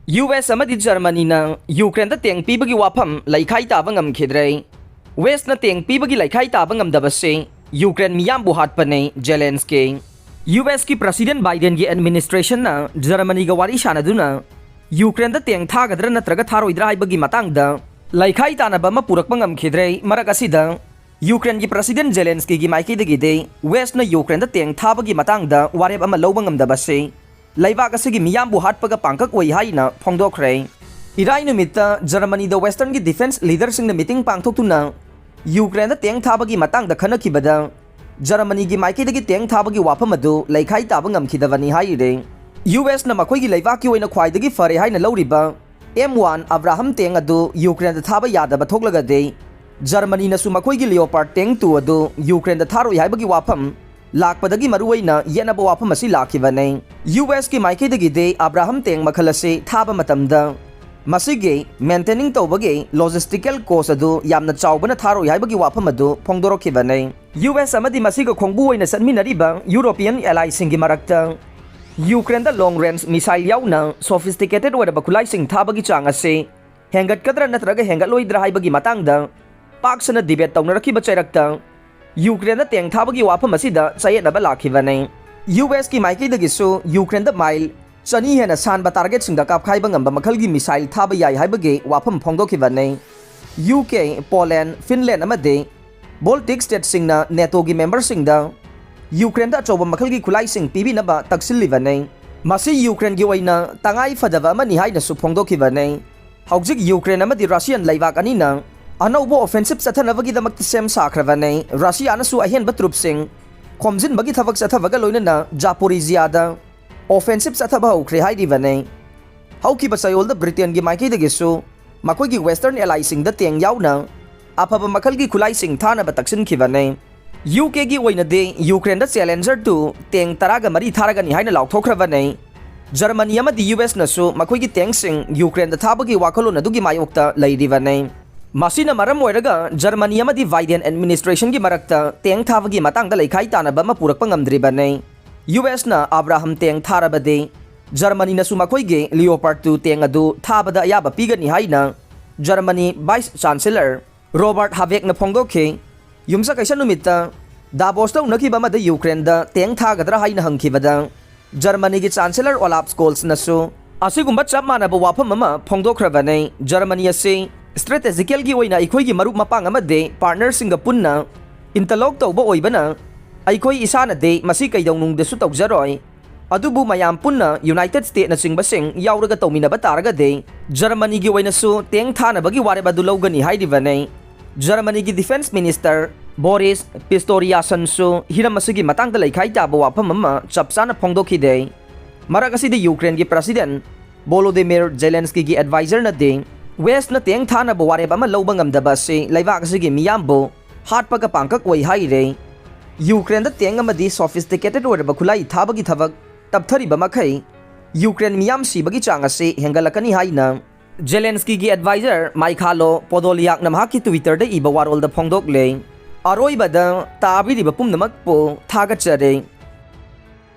US amadi Germany na Ukraine da teng pibagi wafam laikhai taba ngamkhidre West na teng pibagi laikhai taba ngamdabase Ukraine miyam bu hatpane Zelensky US ki President Biden gi administration na Germany ga wari shanaduna Ukraine da teng thagadra natraga tharoidra haibagi matangda laikhai tanaba ma purakpa ngamkhidre maragasida Ukraine gi President Zelensky gi maiki dagi de West na Ukraine da teng thabagi matangda wareb ama lobang ngamdabase Laibak asigi miyambu hatpaga pangkak wai haina phongdokre Irai numita Germany da Western gi defense leaders sing na meeting pangthoktuna Ukraine da teng thabagi matang da khanakibada Germany gi maiki dagi teng thabagi wafam adu laikhai taba ngamkhidawani haire US na makhoi gi laibak ki oina khwaidagi fare haina lawriba M1 Abraham teng adu Ukraine da thaba yadaba thoklaga de Germany na su makhoi gi Leopard teng 2 adu Ukraine da tharoi haibagi wafam lakpadagi maruwaina yenaba wafam asi lakhibane US ki maikidagi de Abraham teng makhalase thaba matamda masige maintaining tawbage logistical cost adu yamna chawbana tharoi haibagi wafam adu phongdorokhibane US amadi masiga khongbu oina sanminariba European allies singi marakta Ukraine da long range missile yauna sophisticated wada bakulai sing thabagi chang ase hengat kadra natraga hengat loidra haibagi matangda paksana debate tawnarakhiba chairakta Ukraine da teng thabagi wafam asida chayetnaba lakhibane US ki maiki dagisu Ukraine da mile chani hena sanba target singda kapkhaiba ngamba makhalgi missile thaba yai haibage wafam phongdokhibane UK Poland Finland amade Baltic state singna NATO gi member singda Ukraine da choba makhalgi khulai sing pibi naba taksilibane masi Ukraine gi waina tangai fadaba mani haina su phongdokhibane haujik Ukraine amadi Russian laibak anina Anaubo offensive sathanabagi damak sem sakravane Russia nasu ahen batrup sing khomjin bagi thabak sathabaga loinana Zaporizhia da offensive sathaba ukre haidivane hauki basayol da Britain gi maiki dagisu makoi gi western ally sing da teng yauna aphaba makhal gi khulai sing thana bataksin khibane UK gi oina de Ukraine da Challenger 2 teng taraga mari tharaga ni haina laukthokravane Germany amadi US nasu makoi gi teng sing Ukraine da thabagi wakhalo nadugi mayokta leidivane Masina maram oiraga Germany amadi Biden administration gi marakta teng thabagi matangda laikhai tanaba ma purakpa ngamdribane US na Abraham teng tharabade Germany na sumakhoi ge Leopard 2 teng adu thabada ayaba pigani haina Germany Vice Chancellor Robert Habeck na phongdokhe yumsa kaisa numita Davos ta unakhiba ma da Ukraine da teng thagadra haina hangkhibada Germany gi Chancellor Olaf Scholz na su asigumba chap manaba wafam ama phongdokhrabane Germany ase strategical gi oina ikoi gi marup mapang amade partner singa punna interlock tawba oibana aikoi isana de masi kaidongnung de su tawjaroi adubu mayam punna United States na singba sing yauraga tawminaba taraga de Germany gi oina su teng thana bagi ware badu lawgani haidivane Germany gi defense minister Boris Pistorius su hiramasigi matangda laikhai taba wafam amma chapsana phongdokhi de maragasi de Ukraine gi president Volodymyr Zelensky gi advisor na de West na teng thana bo wareb ama lobang amdaba se laibak asigi miyambo hatpaga pangkak wai haire Ukraine da teng amadi sophisticated wada bakulai thabagi thabak tapthari bamakhai Ukraine miyam si bagi changa se hengalakani haina Zelensky gi advisor Mikhailo Podolyak namhaki Twitter da iba warol da phongdok le aroi bada tabiri bapum namak po thagachare